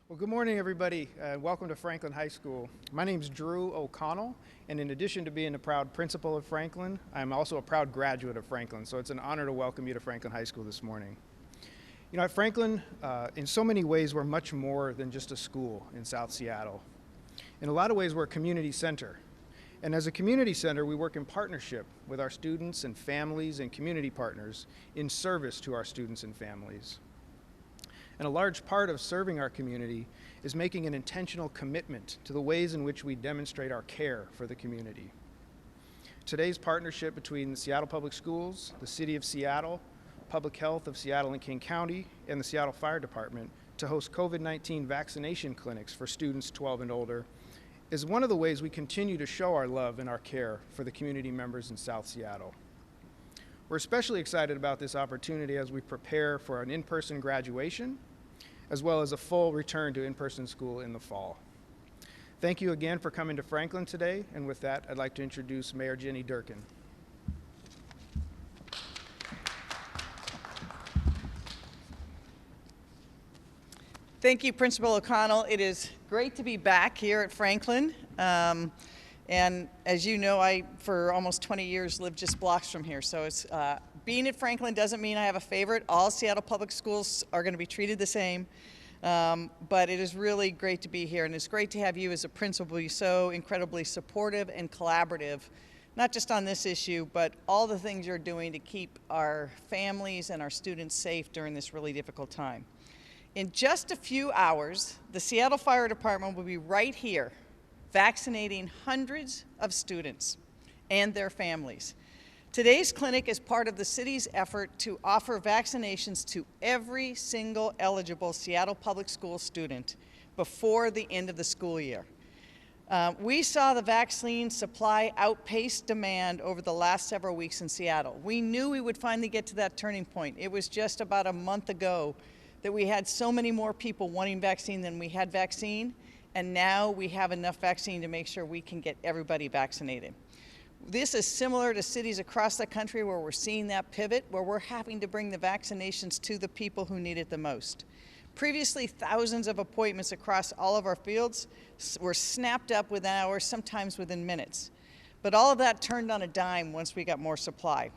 Well, good morning, everybody. Welcome to Franklin High School. My name's Drew O'Connell, and in addition to being a proud principal of Franklin, I'm also a proud graduate of Franklin, so it's an honor to welcome you to Franklin High School this morning. You know, at Franklin, in so many ways, we're much more than just a school in South Seattle. In a lot of ways, we're a community center. And as a community center, we work in partnership with our students and families and community partners in service to our students and families. And a large part of serving our community is making an intentional commitment to the ways in which we demonstrate our care for the community. Today's partnership between the Seattle Public Schools, the City of Seattle, Public Health of Seattle and King County, and the Seattle Fire Department to host COVID-19 vaccination clinics for students 12 and older is one of the ways we continue to show our love and our care for the community members in South Seattle. We're especially excited about this opportunity as we prepare for an in-person graduation, as well as a full return to in-person school in the fall. Thank you again for coming to Franklin today, and with that, I'd like to introduce Mayor Jenny Durkan. Thank you, Principal O'Connell. It is great to be back here at Franklin. And as you know, I, for almost 20 years, lived just blocks from here. So it's, being at Franklin doesn't mean I have a favorite. All Seattle Public Schools are going to be treated the same. But it is really great to be here. And it's great to have you as a principal be so incredibly supportive and collaborative, not just on this issue, but all the things you're doing to keep our families and our students safe during this really difficult time. In just a few hours, the Seattle Fire Department will be right here vaccinating hundreds of students and their families. Today's clinic is part of the city's effort to offer vaccinations to every single eligible Seattle Public School student before the end of the school year. We saw the vaccine supply outpace demand over the last several weeks in Seattle. We knew we would finally get to that turning point. It was just about a month ago that we had so many more people wanting vaccine than we had vaccine. And now we have enough vaccine to make sure we can get everybody vaccinated. This is similar to cities across the country where we're seeing that pivot, where we're having to bring the vaccinations to the people who need it the most. Previously, thousands of appointments across all of our fields were snapped up within hours, sometimes within minutes. But all of that turned on a dime once we got more supply.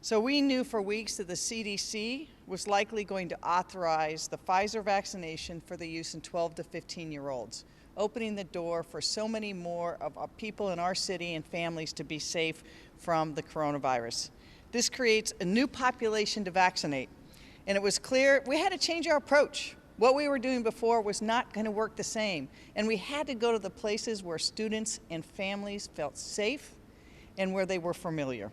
So we knew for weeks that the CDC was likely going to authorize the Pfizer vaccination for the use in 12 to 15-year-olds. Opening the door for so many more of our people in our city and families to be safe from the coronavirus. This creates a new population to vaccinate. And it was clear we had to change our approach. What we were doing before was not going to work the same. And we had to go to the places where students and families felt safe and where they were familiar.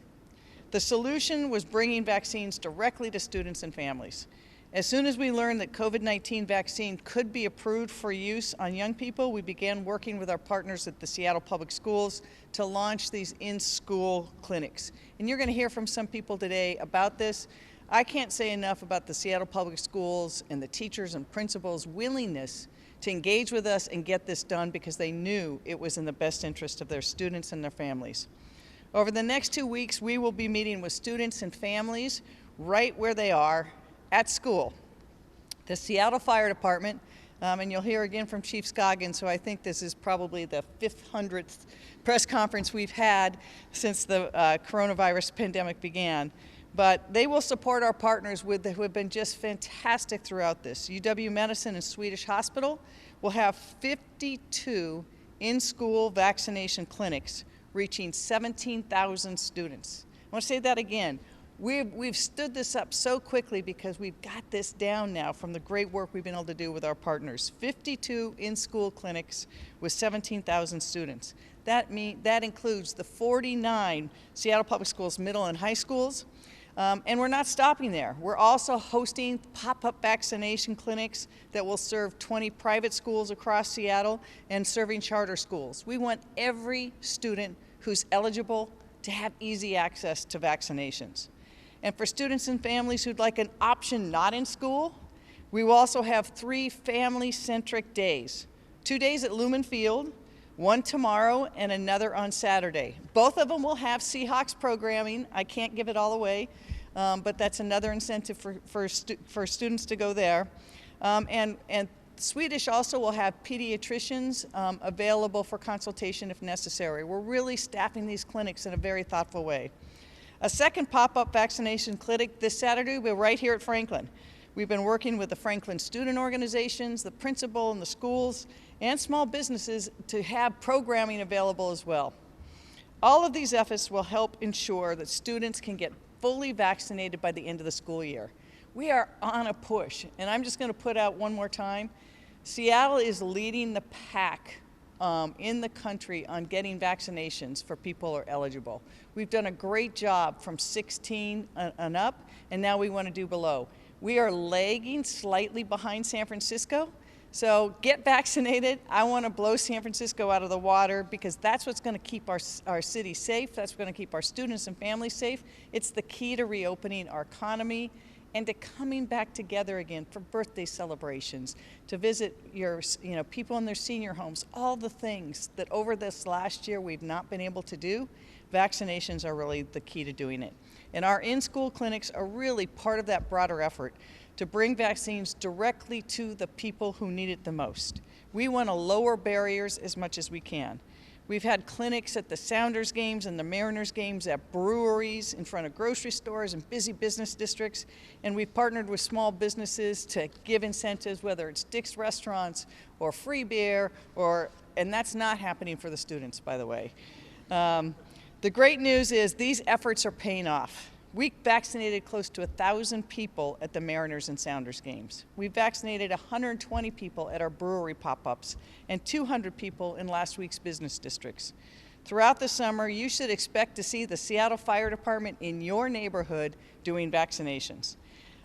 The solution was bringing vaccines directly to students and families. As soon as we learned that COVID-19 vaccine could be approved for use on young people, we began working with our partners at the Seattle Public Schools to launch these in-school clinics. And you're going to hear from some people today about this. I can't say enough about the Seattle Public Schools and the teachers and principals' willingness to engage with us and get this done because they knew it was in the best interest of their students and their families. Over the next 2 weeks, we will be meeting with students and families right where they are at school. The Seattle Fire Department, and you'll hear again from Chief Scoggins, who I think this is probably the 500th press conference we've had since the coronavirus pandemic began. But they will support our partners who have been just fantastic throughout this. UW-Medicine and Swedish Hospital will have 52 in-school vaccination clinics reaching 17,000 students. I want to say that again. We've stood this up so quickly because we've got this down now from the great work we've been able to do with our partners. 52 in-school clinics with 17,000 students. That includes the 49 Seattle Public Schools middle and high schools. And we're not stopping there. We're also hosting pop-up vaccination clinics that will serve 20 private schools across Seattle and serving charter schools. We want every student who's eligible to have easy access to vaccinations. And for students and families who'd like an option not in school, we will also have 3 family-centric days. 2 days at Lumen Field, one tomorrow and another on Saturday. Both of them will have Seahawks programming. I can't give it all away, but that's another incentive for students to go there. And Swedish also will have pediatricians available for consultation if necessary. We're really staffing these clinics in a very thoughtful way. A second pop-up vaccination clinic this Saturday will be right here at Franklin. We've been working with the Franklin student organizations, the principal and the schools, and small businesses to have programming available as well. All of these efforts will help ensure that students can get fully vaccinated by the end of the school year. We are on a push, and I'm just going to put out one more time. Seattle is leading the pack in the country on getting vaccinations for people who are eligible. We've done a great job from 16 and up, and now we want to do below. We are lagging slightly behind San Francisco, so get vaccinated. I want to blow San Francisco out of the water because that's what's going to keep our city safe. That's what's going to keep our students and families safe. It's the key to reopening our economy and to coming back together again for birthday celebrations, to visit your people in their senior homes, all the things that over this last year we've not been able to do. Vaccinations are really the key to doing it. And our in-school clinics are really part of that broader effort to bring vaccines directly to the people who need it the most. We want to lower barriers as much as we can. We've had clinics at the Sounders games and the Mariners games, at breweries, in front of grocery stores and busy business districts, and we've partnered with small businesses to give incentives, whether it's Dick's Restaurants or free beer, and that's not happening for the students, by the way. The great news is these efforts are paying off. We vaccinated close to 1,000 people at the Mariners and Sounders games. We vaccinated 120 people at our brewery pop-ups and 200 people in last week's business districts. Throughout the summer, you should expect to see the Seattle Fire Department in your neighborhood doing vaccinations.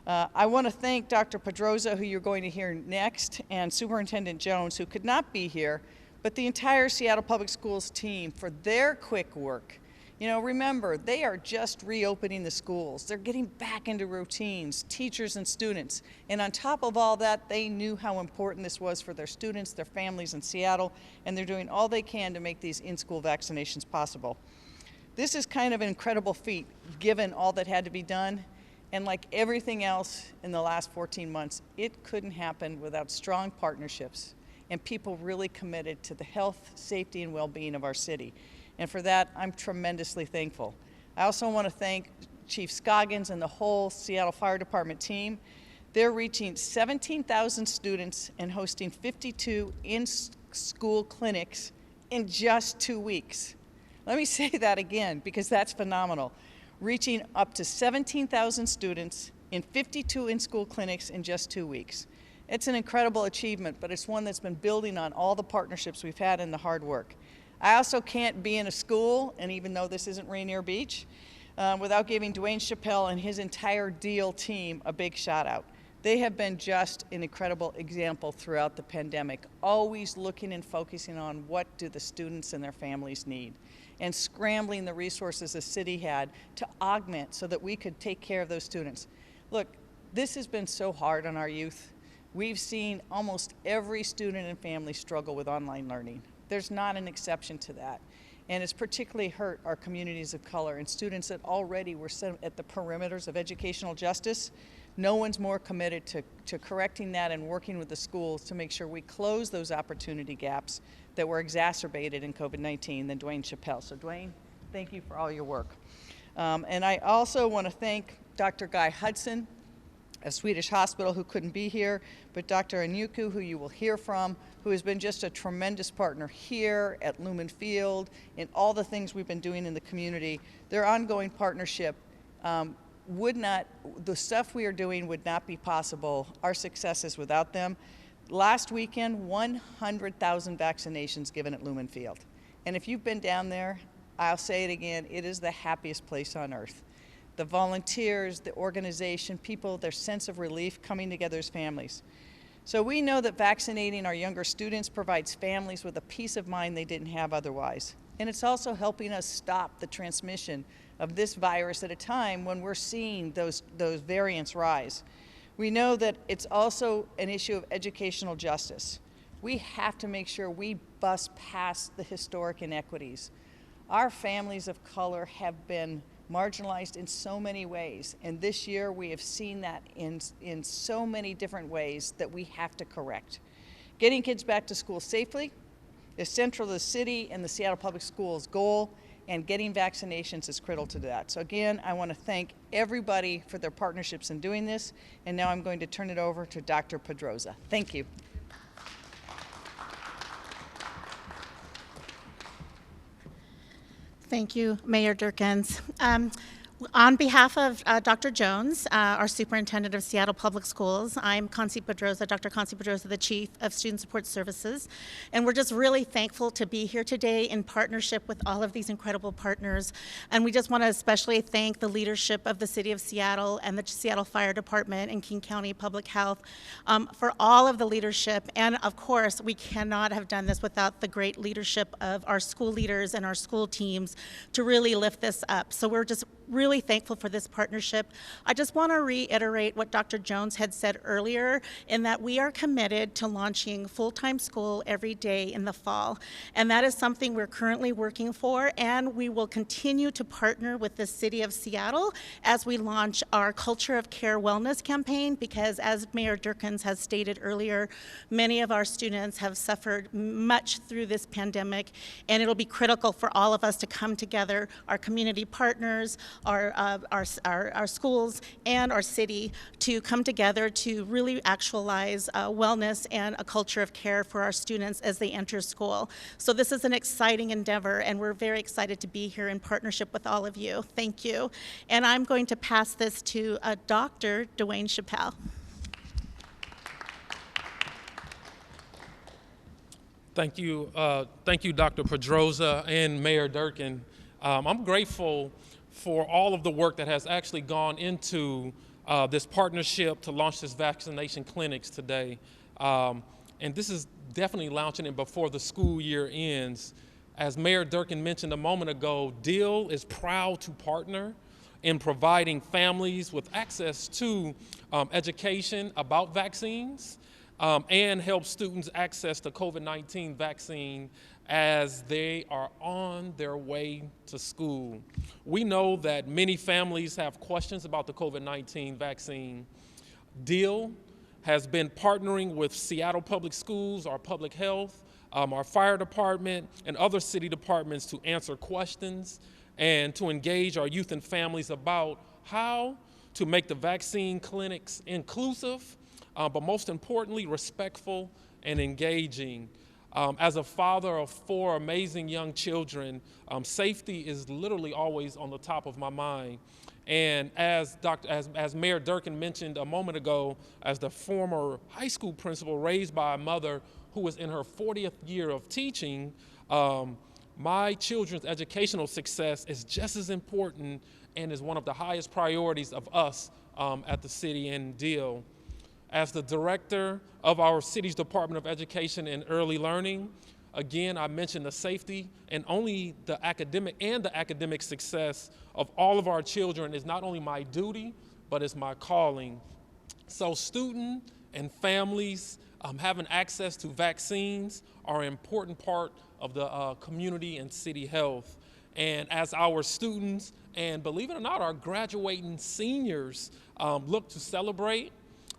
I want to thank Dr. Pedroza, who you're going to hear next, and Superintendent Jones, who could not be here, but the entire Seattle Public Schools team for their quick work. You know, remember, they are just reopening the schools. They're getting back into routines, teachers and students. And on top of all that, they knew how important this was for their students, their families in Seattle, and they're doing all they can to make these in-school vaccinations possible. This is kind of an incredible feat, given all that had to be done. And like everything else in the last 14 months, it couldn't happen without strong partnerships and people really committed to the health, safety, and well-being of our city. And for that, I'm tremendously thankful. I also want to thank Chief Scoggins and the whole Seattle Fire Department team. They're reaching 17,000 students and hosting 52 in-school clinics in just 2 weeks. Let me say that again, because that's phenomenal. Reaching up to 17,000 students in 52 in-school clinics in just 2 weeks. It's an incredible achievement, but it's one that's been building on all the partnerships we've had and the hard work. I also can't be in a school, and even though this isn't Rainier Beach, without giving Dwane Chappelle and his entire DEAL team a big shout out. They have been just an incredible example throughout the pandemic, always looking and focusing on what do the students and their families need, and scrambling the resources the city had to augment so that we could take care of those students. Look, this has been so hard on our youth. We've seen almost every student and family struggle with online learning. There's not an exception to that. And it's particularly hurt our communities of color and students that already were set at the perimeters of educational justice. No one's more committed to correcting that and working with the schools to make sure we close those opportunity gaps that were exacerbated in COVID-19 than Dwane Chappelle. So Dwane, thank you for all your work. And I also want to thank Dr. Guy Hudson, a Swedish hospital, who couldn't be here, but Dr. Anyaoku, who you will hear from, who has been just a tremendous partner here at Lumen Field in all the things we've been doing in the community. Their ongoing partnership the stuff we are doing would not be possible, our successes, without them. Last weekend, 100,000 vaccinations given at Lumen Field. And if you've been down there, I'll say it again, it is the happiest place on earth. The volunteers, the organization, people, their sense of relief coming together as families. So we know that vaccinating our younger students provides families with a peace of mind they didn't have otherwise. And it's also helping us stop the transmission of this virus at a time when we're seeing those variants rise. We know that it's also an issue of educational justice. We have to make sure we bust past the historic inequities. Our families of color have been marginalized in so many ways, and this year we have seen that in so many different ways that we have to correct. Getting kids back to school safely is central to the city and the Seattle Public Schools goal, and getting vaccinations is critical to that. So again, I want to thank everybody for their partnerships in doing this, and now I'm going to turn it over to Dr. Pedroza. Thank you. Thank you, Mayor Durkan. On behalf of Dr. Jones, our Superintendent of Seattle Public Schools, I'm Concie Pedroza, Dr. Concie Pedroza, the Chief of Student Support Services, and we're just really thankful to be here today in partnership with all of these incredible partners. And we just want to especially thank the leadership of the City of Seattle and the Seattle Fire Department and King County Public Health for all of the leadership. And of course, we cannot have done this without the great leadership of our school leaders and our school teams to really lift this up. So we're just really thankful for this partnership. I just want to reiterate what Dr. Jones had said earlier, in that we are committed to launching full-time school every day in the fall. And that is something we're currently working for, and we will continue to partner with the City of Seattle as we launch our Culture of Care Wellness campaign, because as Mayor Durkan has stated earlier, many of our students have suffered much through this pandemic, and it'll be critical for all of us to come together, our community partners, our schools and our city, to come together to really actualize wellness and a culture of care for our students as they enter school. So this is an exciting endeavor, and we're very excited to be here in partnership with all of you. Thank you. And I'm going to pass this to Dr. Dwane Chappelle. Thank you, Dr. Pedroza and Mayor Durkan. I'm grateful for all of the work that has actually gone into this partnership to launch this vaccination clinics today. And this is definitely launching it before the school year ends. As Mayor Durkan mentioned a moment ago, DEAL is proud to partner in providing families with access to education about vaccines and help students access the COVID-19 vaccine as they are on their way to school. We know that many families have questions about the COVID-19 vaccine. DEAL has been partnering with Seattle Public Schools, our public health, our fire department, and other city departments to answer questions and to engage our youth and families about how to make the vaccine clinics inclusive, but most importantly, respectful and engaging. As a father of 4 amazing young children, safety is literally always on the top of my mind. And as Mayor Durkan mentioned a moment ago, as the former high school principal raised by a mother who was in her 40th year of teaching, my children's educational success is just as important and is one of the highest priorities of us at the city and DEAL. As the director of our city's Department of Education and Early Learning, again, I mentioned the safety and only the academic success of all of our children is not only my duty, but it's my calling. So students and families having access to vaccines are an important part of the community and city health. And as our students, and believe it or not, our graduating seniors look to celebrate,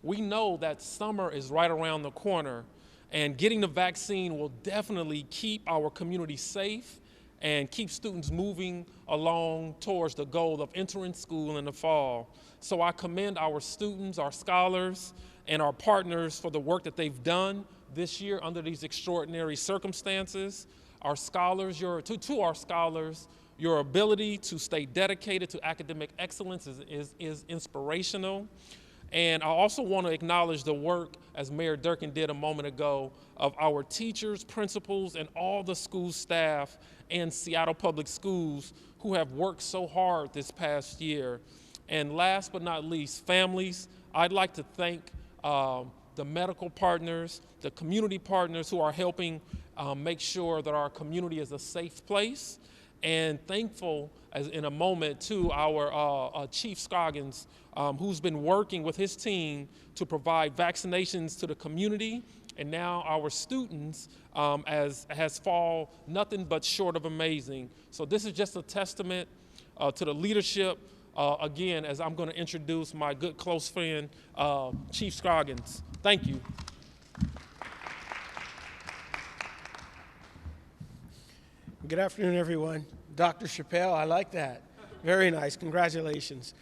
we know that summer is right around the corner, and getting the vaccine will definitely keep our community safe and keep students moving along towards the goal of entering school in the fall. So I commend our students, our scholars, and our partners for the work that they've done this year under these extraordinary circumstances. Our scholars, to our scholars, your ability to stay dedicated to academic excellence is inspirational. And I also want to acknowledge the work, as Mayor Durkan did a moment ago, of our teachers, principals, and all the school staff and Seattle Public Schools who have worked so hard this past year. And last but not least, families, I'd like to thank the medical partners, the community partners who are helping make sure that our community is a safe place. And thankful, as in a moment, to our Chief Scoggins, who's been working with his team to provide vaccinations to the community, and now our students has fall nothing but short of amazing. So this is just a testament to the leadership, again, as I'm going to introduce my good close friend, Chief Scoggins. Thank you. Good afternoon, everyone. Dr. Chappelle, I like that. Very nice. Congratulations.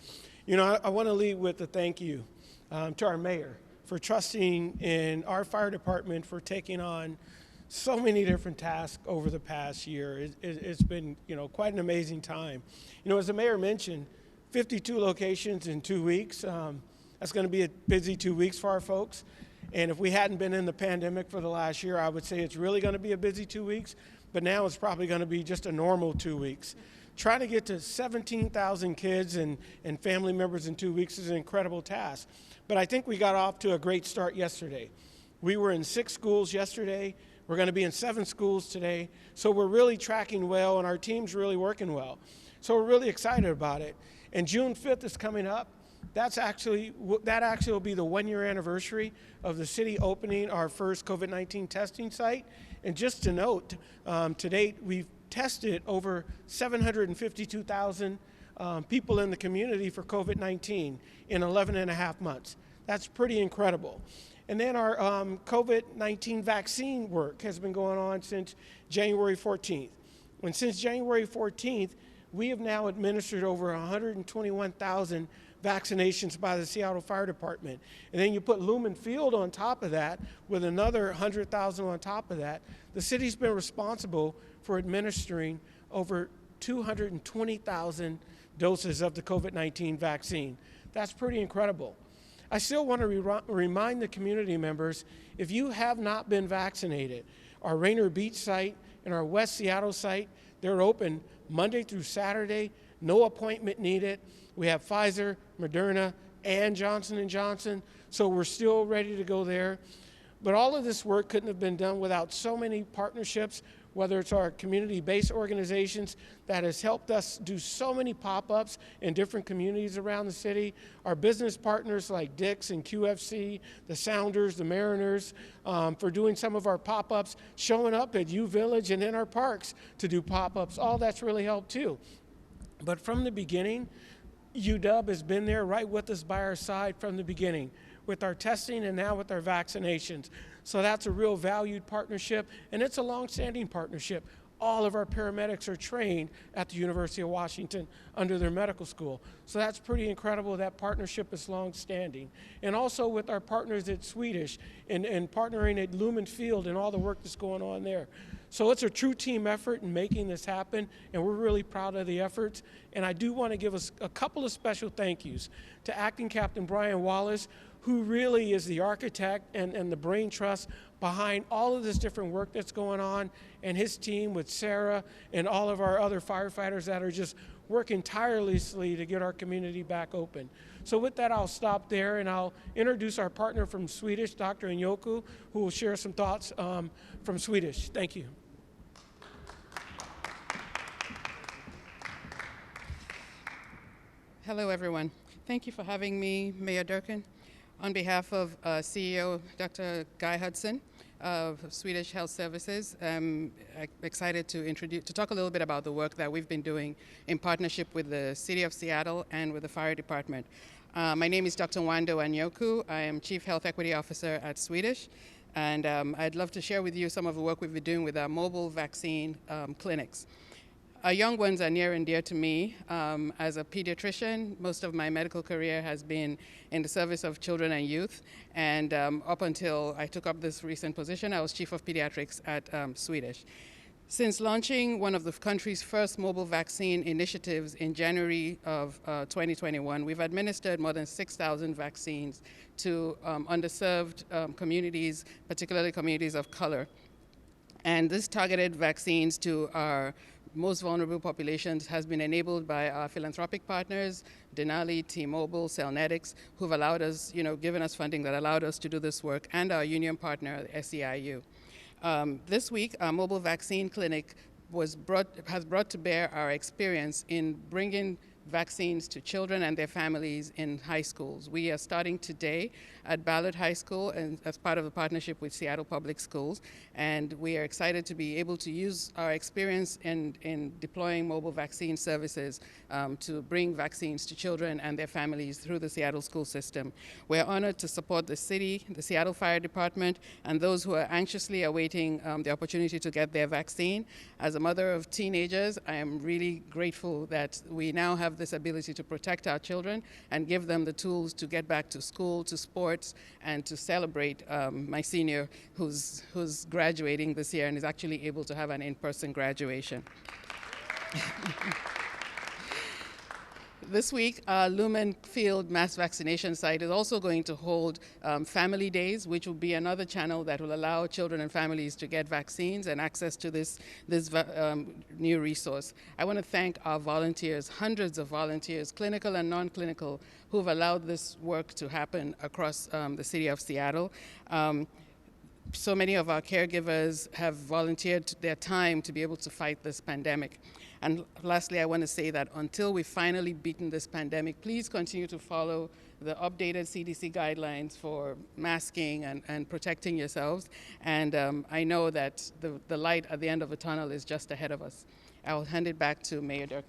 You know, I want to lead with a thank you to our mayor for trusting in our fire department for taking on so many different tasks over the past year. It's been, you know, quite an amazing time. You know, as the mayor mentioned, 52 locations in 2 weeks. That's going to be a busy 2 weeks for our folks. And if we hadn't been in the pandemic for the last year, I would say it's really going to be a busy 2 weeks. But now it's probably going to be just a normal 2 weeks. Trying to get to 17,000 kids and family members in 2 weeks is an incredible task. But I think we got off to a great start yesterday. We were in 6 schools yesterday. We're going to be in 7 schools today. So we're really tracking well, and our team's really working well. So we're really excited about it. And June 5th is coming up. That actually will be the 1-year anniversary of the city opening our first COVID-19 testing site. And just to note, to date, we've tested over 752,000 people in the community for COVID-19 in 11 and a half months. That's pretty incredible. And then our COVID-19 vaccine work has been going on since January 14th. And since January 14th, we have now administered over 121,000 vaccinations by the Seattle Fire Department. And then you put Lumen Field on top of that with another 100,000 on top of that. The city's been responsible for administering over 220,000 doses of the COVID-19 vaccine. That's pretty incredible. I still want to remind the community members, if you have not been vaccinated, our Rainier Beach site and our West Seattle site, they're open Monday through Saturday, no appointment needed. We have Pfizer, Moderna, and Johnson & Johnson, so we're still ready to go there. But all of this work couldn't have been done without so many partnerships, whether it's our community-based organizations that has helped us do so many pop-ups in different communities around the city, our business partners like Dick's and QFC, the Sounders, the Mariners, for doing some of our pop-ups, showing up at U Village and in our parks to do pop-ups. All that's really helped too. But from the beginning, UW has been there right with us by our side from the beginning with our testing and now with our vaccinations. So that's a real valued partnership, and it's a long-standing partnership. All of our paramedics are trained at the University of Washington under their medical school. So that's pretty incredible. That partnership is long-standing. And also with our partners at Swedish and partnering at Lumen Field and all the work that's going on there. So it's a true team effort in making this happen, and we're really proud of the efforts. And I do want to give us a couple of special thank yous to Acting Captain Brian Wallace, who really is the architect and the brain trust behind all of this different work that's going on, and his team with Sarah and all of our other firefighters that are just working tirelessly to get our community back open. So with that, I'll stop there, and I'll introduce our partner from Swedish, Dr. Anyaoku, who will share some thoughts from Swedish. Thank you. Hello, everyone. Thank you for having me, Mayor Durkan. On behalf of CEO Dr. Guy Hudson of Swedish Health Services, I'm excited to talk a little bit about the work that we've been doing in partnership with the City of Seattle and with the Fire Department. My name is Dr. Nwando Anyaoku. I am Chief Health Equity Officer at Swedish, and I'd love to share with you some of the work we've been doing with our mobile vaccine clinics. Our young ones are near and dear to me. As a pediatrician, most of my medical career has been in the service of children and youth. And up until I took up this recent position, I was Chief of Pediatrics at Swedish. Since launching one of the country's first mobile vaccine initiatives in January of 2021, we've administered more than 6,000 vaccines to underserved communities, particularly communities of color. And this targeted vaccines to our most vulnerable populations has been enabled by our philanthropic partners, Denali, T-Mobile, Cellnetics, who've allowed us, given us funding that allowed us to do this work, and our union partner, SEIU. This week, our mobile vaccine clinic has brought to bear our experience in bringing vaccines to children and their families in high schools. We are starting today at Ballard High School and as part of a partnership with Seattle Public Schools, and we are excited to be able to use our experience in deploying mobile vaccine services to bring vaccines to children and their families through the Seattle school system. We're honored to support the city, the Seattle Fire Department, and those who are anxiously awaiting the opportunity to get their vaccine. As a mother of teenagers, I am really grateful that we now have this ability to protect our children and give them the tools to get back to school, to sports, and to celebrate my senior who's graduating this year and is actually able to have an in-person graduation. This week, Lumen Field Mass Vaccination Site is also going to hold family days, which will be another channel that will allow children and families to get vaccines and access to this new resource. I want to thank our volunteers, hundreds of volunteers, clinical and non-clinical, who have allowed this work to happen across the city of Seattle. So many of our caregivers have volunteered their time to be able to fight this pandemic. And lastly, I want to say that until we've finally beaten this pandemic, please continue to follow the updated CDC guidelines for masking and protecting yourselves. And I know that the light at the end of the tunnel is just ahead of us. I will hand it back to Mayor Durkan.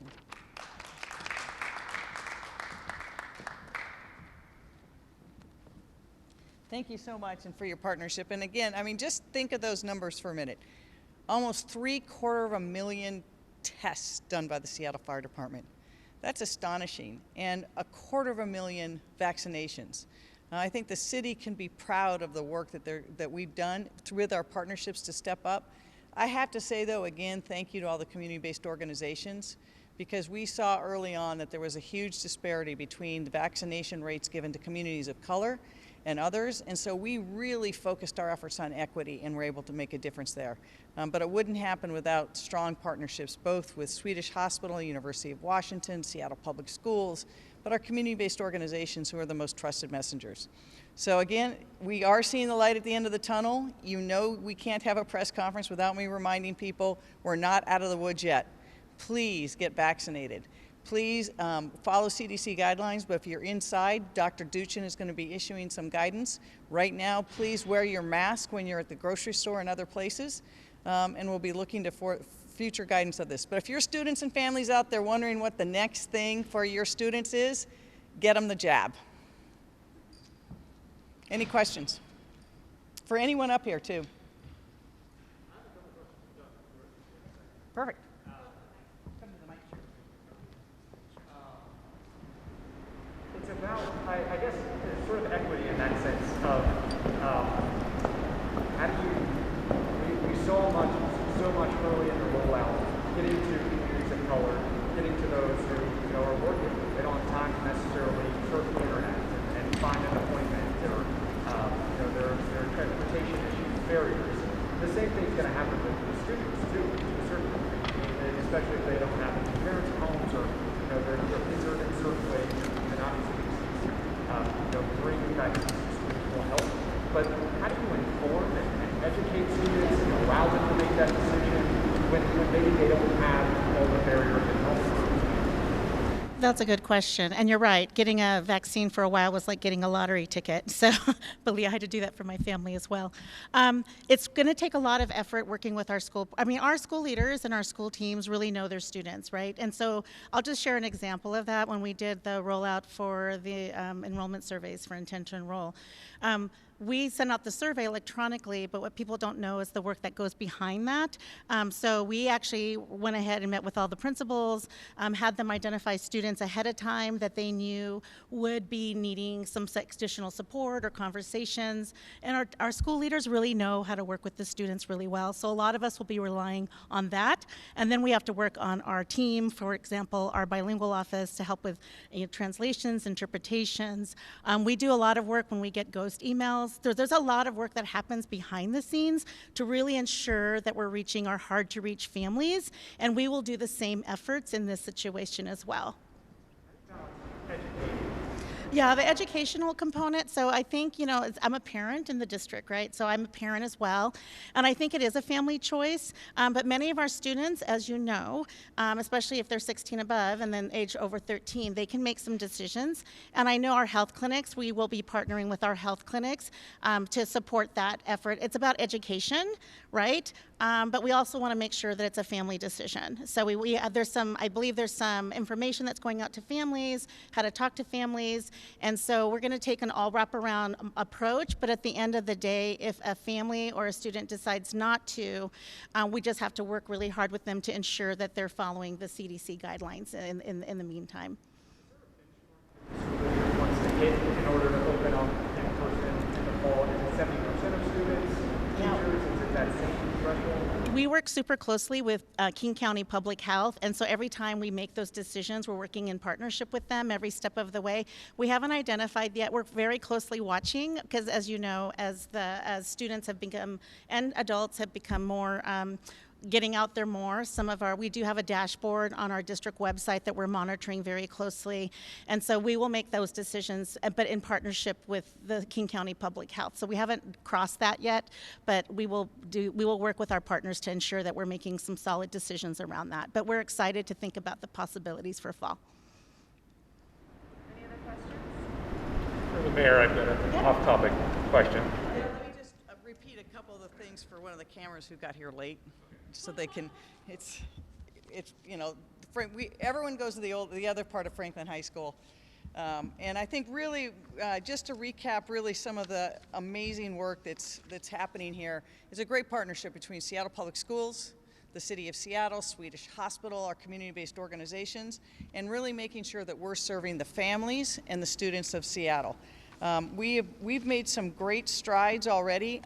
Thank you so much and for your partnership. And again, I mean, just think of those numbers for a minute. Almost 750,000 tests done by the Seattle Fire Department. That's astonishing. And 250,000 vaccinations. I think the city can be proud of the work that we've done with our partnerships to step up. I have to say, though, again, thank you to all the community-based organizations, because we saw early on that there was a huge disparity between the vaccination rates given to communities of color and others, and so we really focused our efforts on equity and were able to make a difference there. But it wouldn't happen without strong partnerships, both with Swedish Hospital, University of Washington, Seattle Public Schools, but our community-based organizations who are the most trusted messengers. So again, we are seeing the light at the end of the tunnel. You know we can't have a press conference without me reminding people we're not out of the woods yet. Please get vaccinated. Please follow CDC guidelines, but if you're inside, Dr. Dwane is going to be issuing some guidance. Right now, please wear your mask when you're at the grocery store and other places, and we'll be looking to future guidance of this. But if your students and families out there wondering what the next thing for your students is, get them the jab. Any questions? For anyone up here, too. Perfect. It's about, I guess, it's sort of equity in that sense of how do you, we saw so much early in the rollout, getting to communities of color, getting to those who are working. They don't have time to necessarily surf the internet and find an appointment, or there are transportation issues, barriers. The same thing's going to happen with the students too, to a certain degree, and especially if they don't have any parents' homes, or they're hindered in certain ways. And obviously, bringing back to schools will help. But how do you inform and educate students and allow them to make that decision when maybe they don't have all the barriers at home? That's a good question. And you're right. Getting a vaccine for a while was like getting a lottery ticket. So, believe I had to do that for my family as well. It's going to take a lot of effort working with our school. Our school leaders and our school teams really know their students, right? And so I'll just share an example of that when we did the rollout for the enrollment surveys for intent to enroll. We sent out the survey electronically, but what people don't know is the work that goes behind that. So we actually went ahead and met with all the principals, had them identify students ahead of time that they knew would be needing some additional support or conversations. And our school leaders really know how to work with the students really well. So a lot of us will be relying on that. And then we have to work on our team, for example, our bilingual office, to help with translations, interpretations. We do a lot of work when we get ghost emails. There's a lot of work that happens behind the scenes to really ensure that we're reaching our hard-to-reach families, and we will do the same efforts in this situation as well. Yeah, the educational component. So I think, I'm a parent in the district, right? So I'm a parent as well. And I think it is a family choice. But many of our students, as you know, especially if they're 16 above and then age over 13, they can make some decisions. And I know our health clinics, we will be partnering with our health clinics to support that effort. It's about education, right? But we also want to make sure that it's a family decision. So I believe there's some information that's going out to families, how to talk to families. And so we're going to take an all wraparound approach, but at the end of the day, if a family or a student decides not to, we just have to work really hard with them to ensure that they're following the CDC guidelines in the meantime. Wants to hit in order to open up in person in the fall? Is it 70% of students, teachers? Is it that same threshold? We work super closely with King County Public Health, and so every time we make those decisions, we're working in partnership with them every step of the way. We haven't identified yet. We're very closely watching because, as you know, as students have become and adults have become more getting out there more. We do have a dashboard on our district website that we're monitoring very closely. And so we will make those decisions, but in partnership with the King County Public Health. So we haven't crossed that yet, but we will work with our partners to ensure that we're making some solid decisions around that. But we're excited to think about the possibilities for fall. Any other questions? For the mayor, I've got an off-topic question. Let me just repeat a couple of the things for one of the cameras who got here late, so they can. Everyone goes to the other part of Franklin High School, and I think really just to recap, really some of the amazing work that's happening here is a great partnership between Seattle Public Schools, the City of Seattle, Swedish Hospital, our community-based organizations, and really making sure that we're serving the families and the students of Seattle. We've made some great strides already.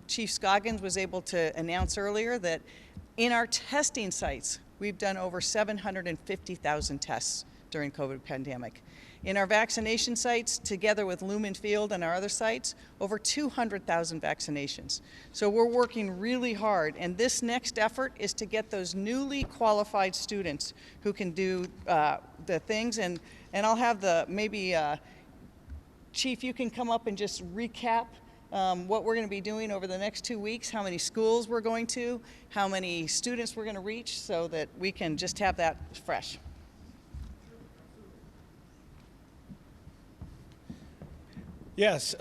Chief Scoggins was able to announce earlier that in our testing sites, we've done over 750,000 tests during COVID pandemic. In our vaccination sites, together with Lumen Field and our other sites, over 200,000 vaccinations. So we're working really hard, and this next effort is to get those newly qualified students who can do the things, and I'll have Chief, you can come up and just recap what we're going to be doing over the next 2 weeks, how many schools we're going to, how many students we're going to reach, so that we can just have that fresh. Yes,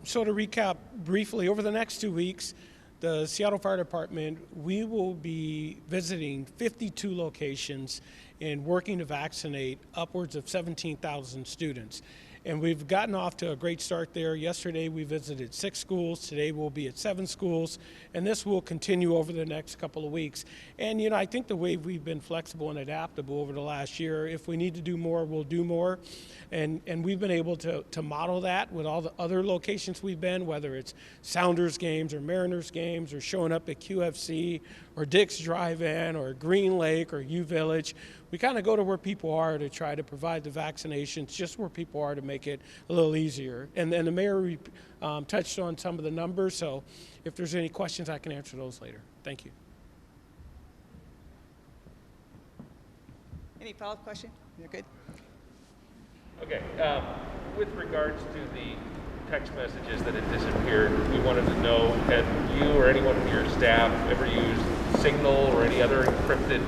so to recap briefly, over the next 2 weeks, the Seattle Fire Department, we will be visiting 52 locations and working to vaccinate upwards of 17,000 students. And we've gotten off to a great start there. Yesterday we visited 6 schools. Today we'll be at 7 schools. And this will continue over the next couple of weeks. And I think the way we've been flexible and adaptable over the last year, if we need to do more, we'll do more. And we've been able to model that with all the other locations we've been, whether it's Sounders games or Mariners games or showing up at QFC or Dick's Drive-In or Green Lake or U Village. We kind of go to where people are to try to provide the vaccinations just where people are to make it a little easier. And then the mayor touched on some of the numbers, so if there's any questions, I can answer those later. Thank you. Any follow-up question? You're good? Okay, with regards to the text messages that had disappeared, we wanted to know, had you or anyone in your staff ever used Signal or any other encrypted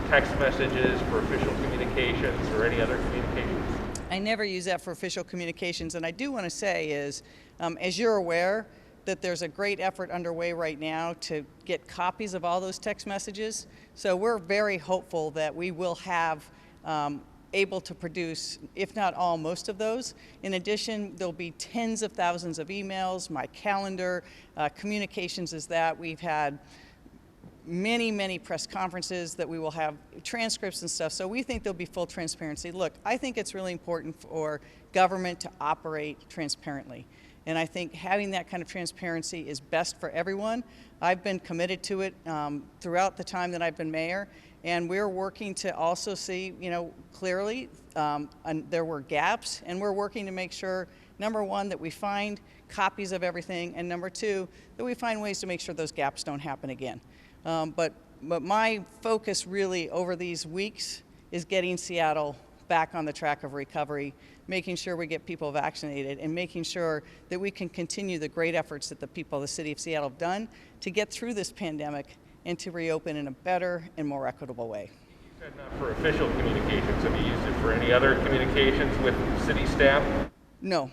text messages for official communications or any other communications? I never use that for official communications, and I do want to say is, as you're aware, that there's a great effort underway right now to get copies of all those text messages. So we're very hopeful that we will have able to produce, if not all, most of those. In addition, there'll be tens of thousands of emails, my calendar, communications is that. We've had many press conferences that we will have transcripts and stuff, so we think there'll be full transparency. Look, I think it's really important for government to operate transparently, and I think having that kind of transparency is best for everyone. I've been committed to it throughout the time that I've been mayor, and we're working to also see, clearly and there were gaps, and we're working to make sure, number one, that we find copies of everything, and number two, that we find ways to make sure those gaps don't happen again. But my focus really over these weeks is getting Seattle back on the track of recovery, making sure we get people vaccinated, and making sure that we can continue the great efforts that the people of the city of Seattle have done to get through this pandemic and to reopen in a better and more equitable way. You said not for official communications. Have you used it for any other communications with city staff? No,